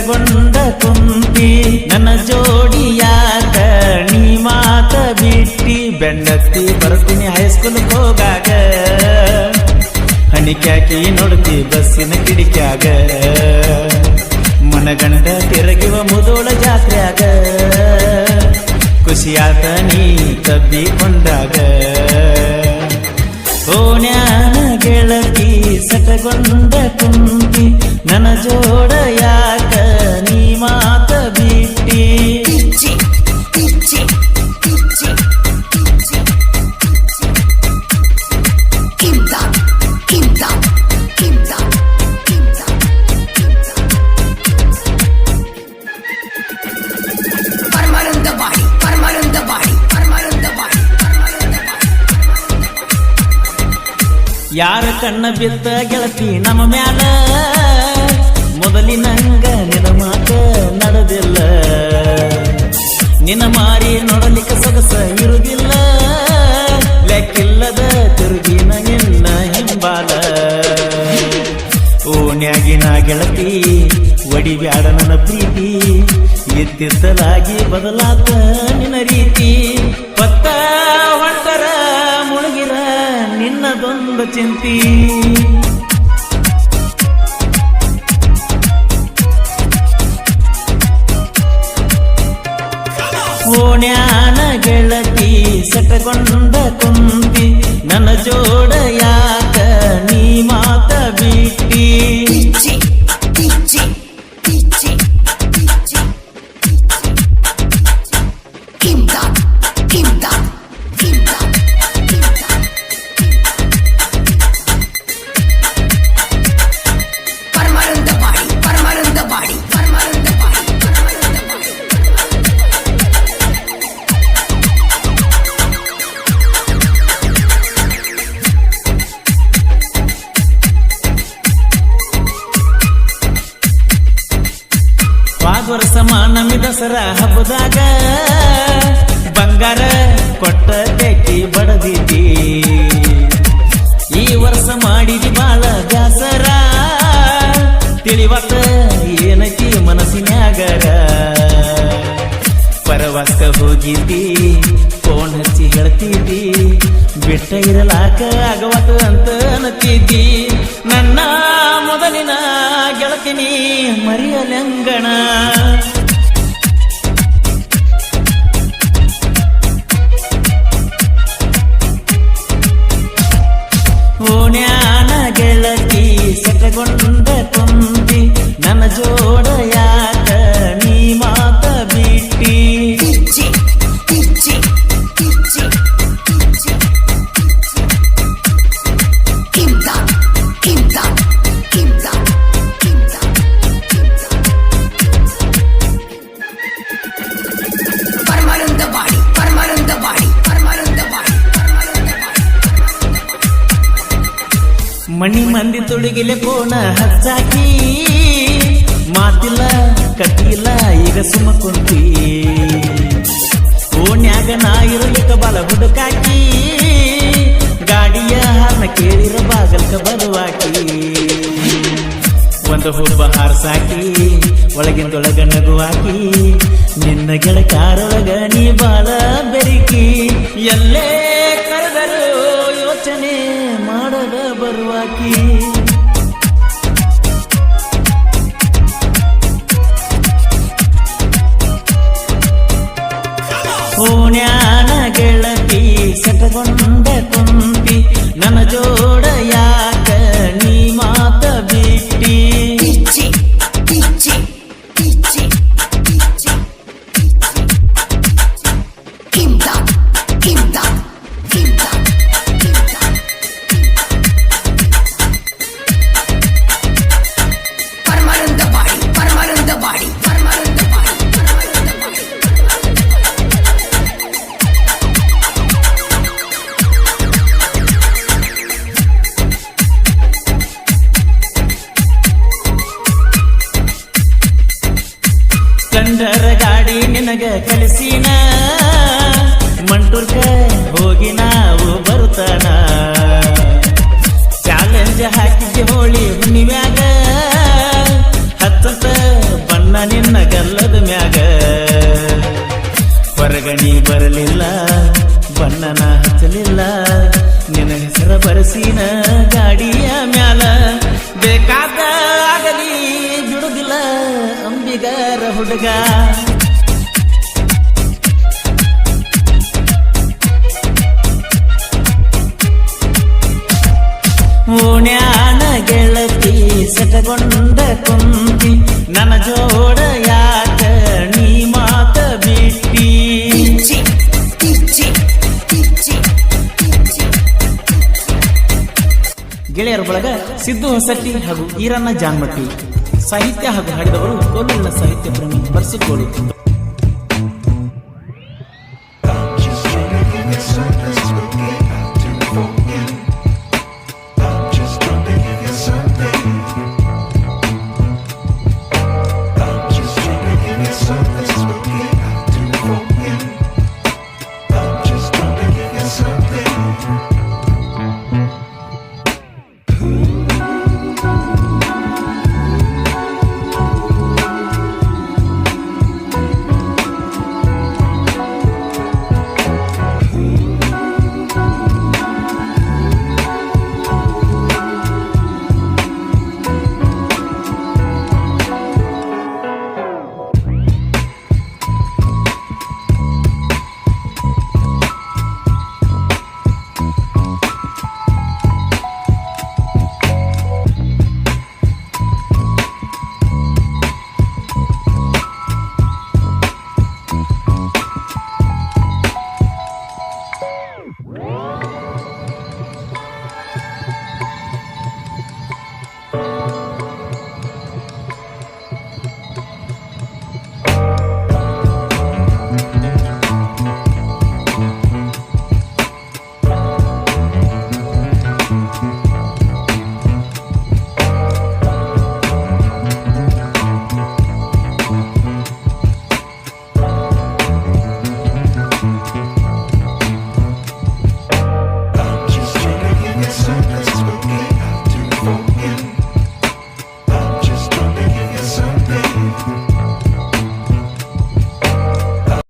ಸೆಟಗೊಂಡ ಕುಂತಿ ನನ್ನ ಜೋಡಿಯಾಕ ನೀ ಮಾತ ಬಿಟ್ಟಿ ಬೆನ್ನತ್ತಿ ಬರ್ತೀನಿ ಹೈಸ್ಕೂಲ್ ಹೋಗಾಗ ಹಣಿಕ್ಯಾಕಿ ನೋಡ್ತಿ ಬಸ್ಸಿನ ಕಿಡಿಕ್ಯಾಗ ಮನಗಂಡ ತಿರುಗಿವ ಮುದೋಳ ಜಾತ್ರ್ಯಾಗ ಖುಷಿಯಾತ ನೀ ತಬ್ಬಿಕೊಂಡಾಗ ಓಣ್ಯಾನ ಗೆಳತಿ ಸೆಟಗೊಂಡ ಕುಂತಿ ನನ್ನ ಜೋಡ ಯಾಕ ನೀ ಮಾತ ಬಿಟ್ಟಿ ಯಾರ ಕಣ್ಣ ಬಿದ್ದ ಗೆಳತಿ ನಮ್ಮ ಮ್ಯಾಲ ಮೊದಲಿನಂಗ ನಿನ್ನ ಮಾತ ನಡೆದಿಲ್ಲ ನಿನ್ನ ಮಾರಿ ನೋಡಲಿಕ್ಕೆ ಸೊಗಸ ಇರುವುದಿಲ್ಲ ಲೆಕ್ಕಿಲ್ಲದ ತಿರುಗಿನ ನಿನ್ನ ಹಿಂಬಾಲ ಓಣ್ಯಾಗಿನ ಗೆಳತಿ ಒಡಿಬ್ಯಾಡ ನನ್ನ ಪ್ರೀತಿ ಇತ್ತಿತ್ತಲಾಗಿ ಬದಲಾತ ನಿನ್ನ ರೀತಿ ಪತ್ತ ಹೊಂಟರ ಮುಳುಗಿರ ನಿನ್ನದೊಂದು ಚಿಂತಿ ಓಣ್ಯಾನ ಗೆಳತಿ ಸೆಟಗೊಂಡ ಕುಂತಿ ನನ್ನ ಜೋಡ ಯಾಕ ನೀ ಮಾತ ಬಿಟ್ಟಿ ವರ್ಷ ನಮ್ಮಿ ದಸರಾ ಹಬ್ಬದಾಗ ಬಂಗಾರ ಕೊಟ್ಟ ತೆಕ್ಕಿ ಬಡದಿದ್ದಿ ಈ ವರ್ಷ ಮಾಡಿದಿ ಬಾಳ ಬ್ಯಾಸರ ತಿಳಿವತ್ತ ಏನೈತಿ ಮನಸ್ಸಿನ್ಯಾಗರ ಪರವಾಸ್ಕ ಹೋಗಿದ್ದಿ ಫೋನ್ ಹಚ್ಚಿ ಹೇಳ್ತಿದ್ದಿ ಬಿಟ್ಟ ಇರಲಾಕ ಆಗವತ್ತು ಅಂತ ಅನ್ನತಿದ್ದಿ ನನ್ನ ಮೊದಲಿನ ಗೆಳತಿನಿ ಮರಿಯಲಂಗಣ ಓಣ್ಯಾನ ಗೆಳತಿ ಸೆಟಗೊಂಡ ಕುಂತಿ ನನ್ನ ಜೋಡ ಯಾಕ ನೀ ಮಾತ ಬಿಟ್ಟಿ ಮಣಿ ಮಂದಿ ತುಳಿಗಿಲೆ ಫೋನ ಹಚ್ಚಾಕಿ ಮಾತಿಲ್ಲ ಕಟ್ಟಿಲ್ಲ ಈಗ ಸುಮ್ಮ ಕುಂತಿ ಓಣ್ಯಾಗ ನಾ ಇರಲಿಕ್ಕ ಬಲ ಹುಡುಕಾಕಿ ಗಾಡಿಯ ಹಾರ್ನ ಕೇಳಿರ ಬಾಗಲ್ಕ ಬರುವಾಕಿ ಒಂದು ಹುಬ್ಬ ಹಾರ್ಸಾಕಿ ಒಳಗಿಂದೊಳಗ ನಗುವಾಕಿ ನಿನ್ನ ಗೆಳಕಾರೊಳಗ ನೀ ಬಾಳ ಬೆರಿಕಿ ಎಲ್ಲೇ ಕರೆದರು ಯೋಚನೆ ಮಾಡದ ಬರುವಾಕಿ ಓಣ್ಯಾನ ಗೆಳತಿ ಸೆಟಗೊಂಡ ಕುಂತಿ ನನ್ನ ಜೋಡ ಯಾಕ ನೀ ಮಾತ ಬಿಟ್ಟಿ ಕಂಡರ ಗಾಡಿ ನಿನಗ ಕಲಿಸಿನ ಮಂಟೂರ್ಕ ಹೋಗಿ ನಾವು ಬರುತ್ತಾನ ಚಾಲೆಂಜ್ ಹಾಕಿದ್ದೆ ಹೋಳಿ ಹುಣ್ಣಿಮ್ಯಾಗ ಹತ್ತತ್ತ ಬಣ್ಣ ಬಿಗರ ಹುಡುಗ ಓಣ್ಯಾನ ಗೆಳತಿ ಸೆಟಗೊಂಡ ಕುಂತಿ ನನ್ನ ಜೋಡ ಯಾಕ ನೀ ಮಾತ ಬಿಟ್ಟಿ ಗೆಳೆಯರ ಬಳಗ ಸಿದ್ದು ಹೊಸಟ್ಟಿ ಹಾಗೂ ಈರಣ್ಣ ಜಾನ್ಮಟ್ಟಿ. ಸಾಹಿತ್ಯ ಹಾಗೂ ಹಾಡಿದವರು ಕೋಲೂರಿನ ಸಾಹಿತ್ಯ ಪ್ರೇಮಿ ಬರ್ಸುಕೋಳು.